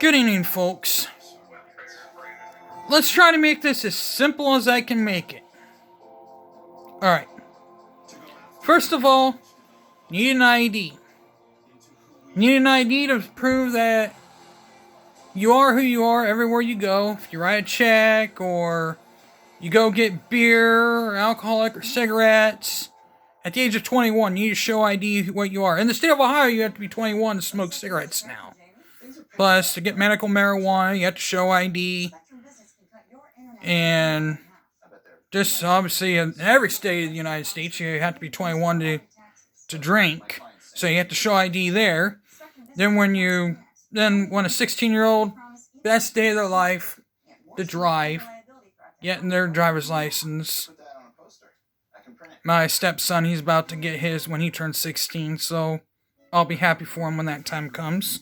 Good evening, folks. Let's try to make this as simple as I can make it. Alright. First of all, you need an ID. You need an ID to prove that you are who you are everywhere you go. If you write a check, or you go get beer, or alcoholic, or cigarettes. At the age of 21, you need to show ID what you are. In the state of Ohio, you have to be 21 to smoke cigarettes now. Plus, to get medical marijuana, you have to show ID. And just obviously in every state of the United States, you have to be 21 to drink. So you have to show ID there. Then when a 16-year-old, best day of their life to drive, getting their driver's license. My stepson, he's about to get his when he turns 16, so I'll be happy for him when that time comes.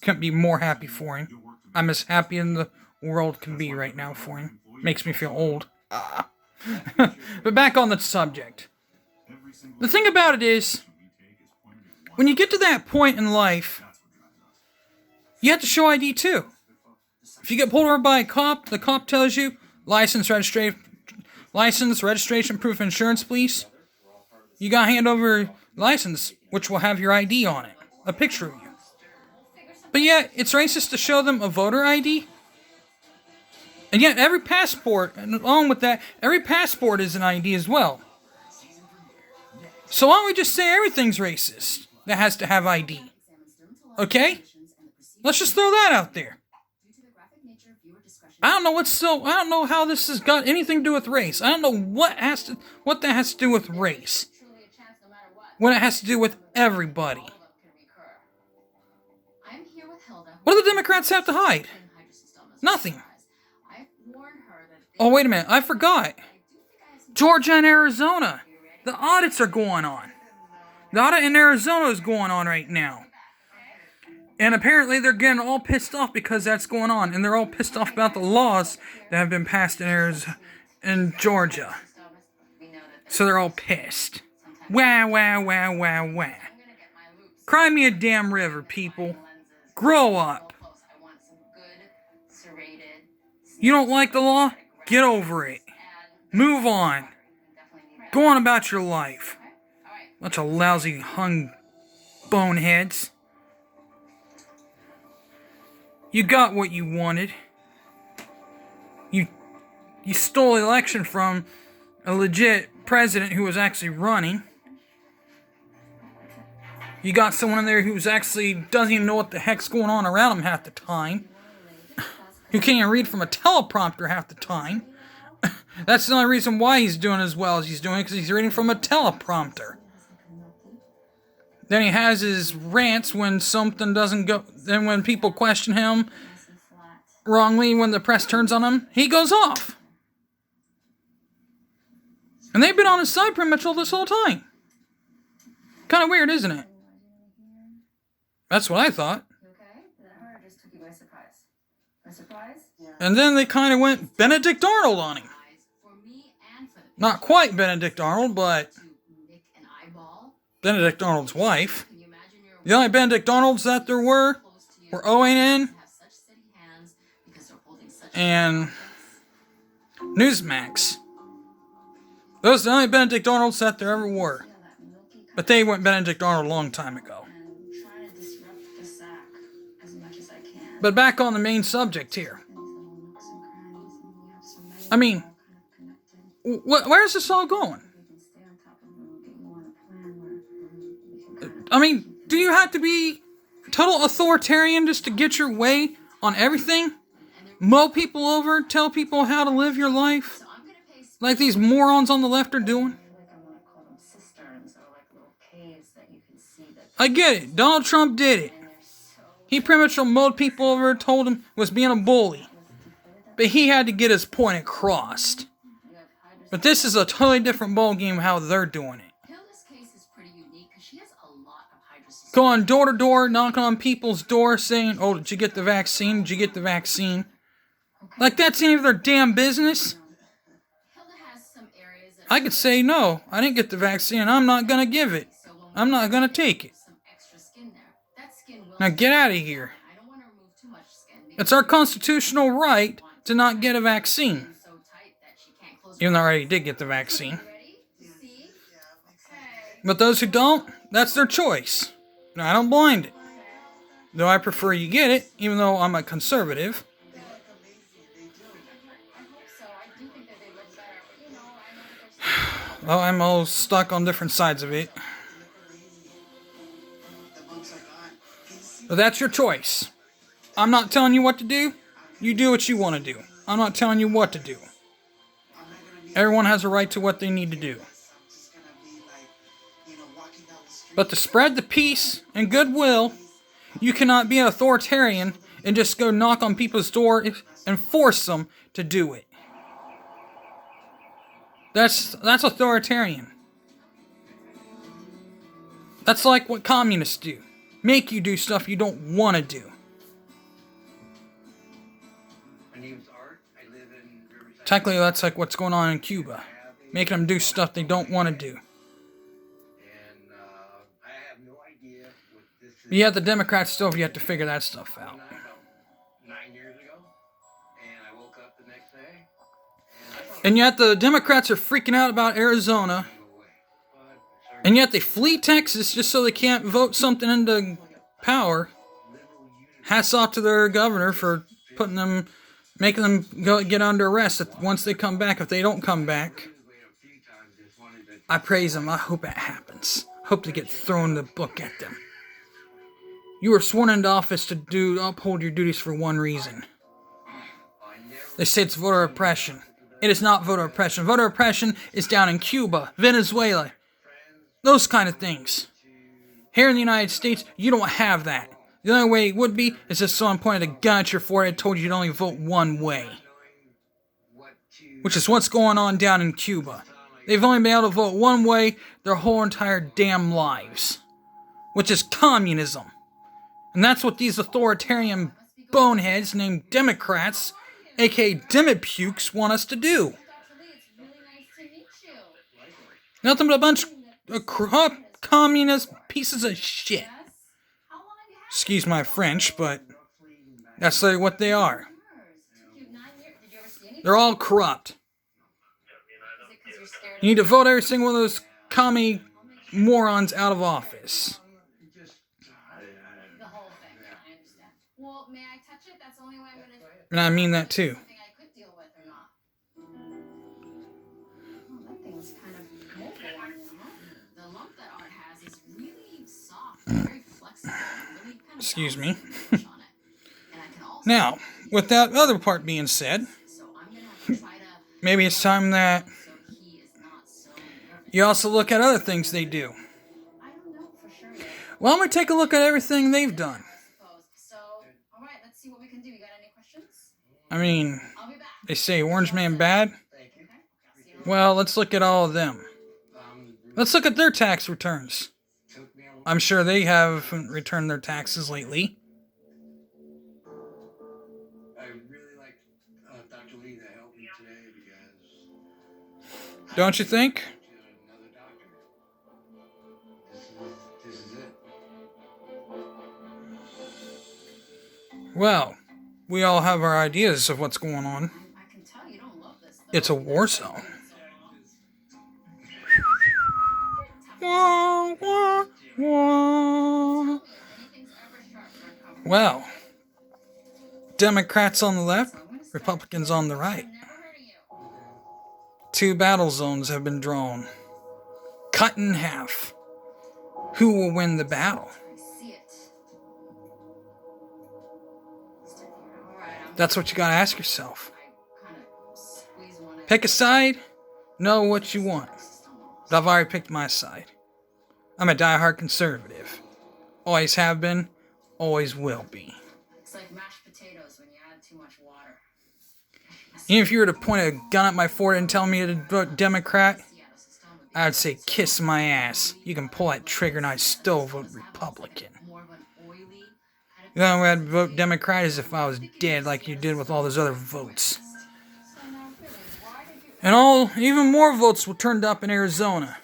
Couldn't be more happy for him. I'm as happy in the world can be right now for him. Makes me feel old. But back on the subject. The thing about it is, when you get to that point in life, you have to show ID too. If you get pulled over by a cop, the cop tells you, license, registration, proof of insurance, please. You gotta hand over your license, which will have your ID on it. A picture of you. But yet, it's racist to show them a voter ID. And yet, every passport, and along with that, every passport is an ID as well. So why don't we just say everything's racist that has to have ID? Okay? Let's just throw that out there. I don't know how this has got anything to do with race. I don't know what that has to do with race. When it has to do with everybody. What do the Democrats have to hide? Nothing. Oh, wait a minute. I forgot. Georgia and Arizona. The audits are going on. The audit in Arizona is going on right now. And apparently they're getting all pissed off because that's going on. And they're all pissed off about the laws that have been passed in Arizona and Georgia. So they're all pissed. Wah, wah, wah, wah, wah. Cry me a damn river, people. Grow up. You don't like the law? Get over it. Move on. Go on about your life. Bunch of lousy hung boneheads. You got what you wanted. You stole the election from a legit president who was actually running. You got someone in there who's actually doesn't even know what the heck's going on around him half the time. Who can't even read from a teleprompter half the time. That's the only reason why he's doing as well as he's doing, because he's reading from a teleprompter. Then he has his rants when something doesn't go. Then when people question him wrongly, when the press turns on him, he goes off. And they've been on his side pretty much all this whole time. Kind of weird, isn't it? That's what I thought. And then they kind of went Benedict Arnold on him. Not quite Benedict Arnold, but Benedict Arnold's wife. The only Benedict Arnolds that there were OANN and Newsmax. Those are the only Benedict Arnolds that there ever were. But they went Benedict Arnold a long time ago. But back on the main subject here. I mean, where's this all going? I mean, do you have to be total authoritarian just to get your way on everything? Mow people over, tell people how to live your life? Like these morons on the left are doing? I get it. Donald Trump did it. He pretty much mowed people over, told him was being a bully. But he had to get his point across. But this is a totally different ballgame how they're doing it. Going door to door, knocking on people's doors saying, oh, did you get the vaccine? Did you get the vaccine? Like that's any of their damn business? I could say, no, I didn't get the vaccine and I'm not going to give it. I'm not going to take it. Now get out of here. It's our constitutional right to not get a vaccine. Even though I already did get the vaccine. But those who don't, that's their choice. And I don't blind it. Though I prefer you get it, even though I'm a conservative. Well, I'm all stuck on different sides of it. But that's your choice. I'm not telling you what to do. You do what you want to do. I'm not telling you what to do. Everyone has a right to what they need to do. But to spread the peace and goodwill, you cannot be an authoritarian and just go knock on people's door and force them to do it. That's authoritarian. That's like what communists do. Make you do stuff you don't want to do. Technically, that's like what's going on in Cuba. Making them do stuff they don't want to do. But yet the Democrats still have yet to figure that stuff out. And yet the Democrats are freaking out about Arizona. And yet they flee Texas just so they can't vote something into power. Hats off to their governor for making them get under arrest once they come back. If they don't come back, I praise them. I hope it happens. I hope they get thrown the book at them. You were sworn into office to uphold your duties for one reason. They say it's voter oppression. It is not voter oppression. Voter oppression is down in Cuba, Venezuela, those kind of things. Here in the United States, you don't have that. The only way it would be is if someone pointed a gun at your forehead and told you to only vote one way. Which is what's going on down in Cuba. They've only been able to vote one way their whole entire damn lives. Which is communism. And that's what these authoritarian boneheads named Democrats, aka Demipukes, want us to do. Nothing but a bunch of corrupt, communist pieces of shit. Excuse my French, but that's what they are. They're all corrupt. You need to vote every single one of those commie morons out of office. And I mean that too. Excuse me. Now, with that other part being said, maybe it's time that you also look at other things they do. Well, I'm going to take a look at everything they've done. I mean, they say Orange Man bad. Well, let's look at all of them. Let's look at their tax returns. I'm sure they haven't returned their taxes lately. I really like Dr. Lee to help me today because... Don't you think? This is it. Well, we all have our ideas of what's going on. It's a war zone. Wah, wah, wah. Well, Democrats on the left, Republicans on the right. Two battle zones have been drawn. Cut in half. Who will win the battle? That's what you gotta ask yourself. Pick a side, know what you want. But I've already picked my side. I'm a diehard conservative. Always have been, always will be. It's like mashed potatoes when you add too much water. Even if you were to point a gun at my forehead and tell me to vote Democrat, I would say kiss my ass. You can pull that trigger and I'd still vote Republican. The only way I'd vote Democrat is if I was dead like you did with all those other votes. And even more votes were turned up in Arizona.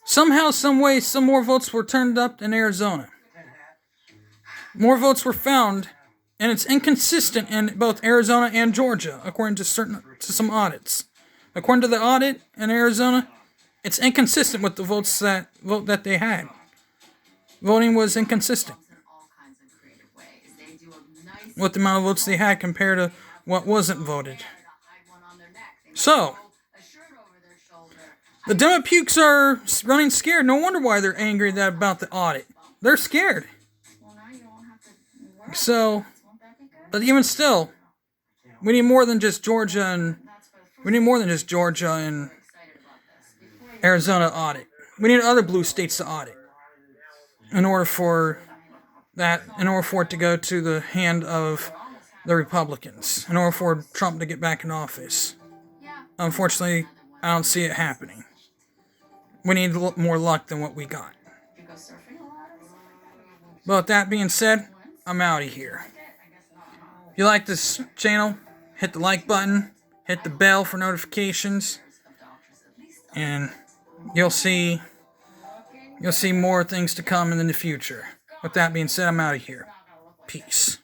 Somehow, some way, some more votes were turned up in Arizona. More votes were found, and it's inconsistent in both Arizona and Georgia, according to some audits. According to the audit in Arizona, it's inconsistent with the vote that they had. Voting was inconsistent with the amount of votes they had compared to what wasn't voted. So, the Demopukes are running scared. No wonder why they're angry about the audit. They're scared. So, but even still, we need more than just Georgia and Arizona audit. We need other blue states to audit in order for it to go to the hand of the Republicans, in order for Trump to get back in office. Unfortunately, I don't see it happening. We need more luck than what we got. But with that being said, I'm out of here. If you like this channel, hit the like button, hit the bell for notifications, and you'll see more things to come in the future. With that being said, I'm out of here. Peace.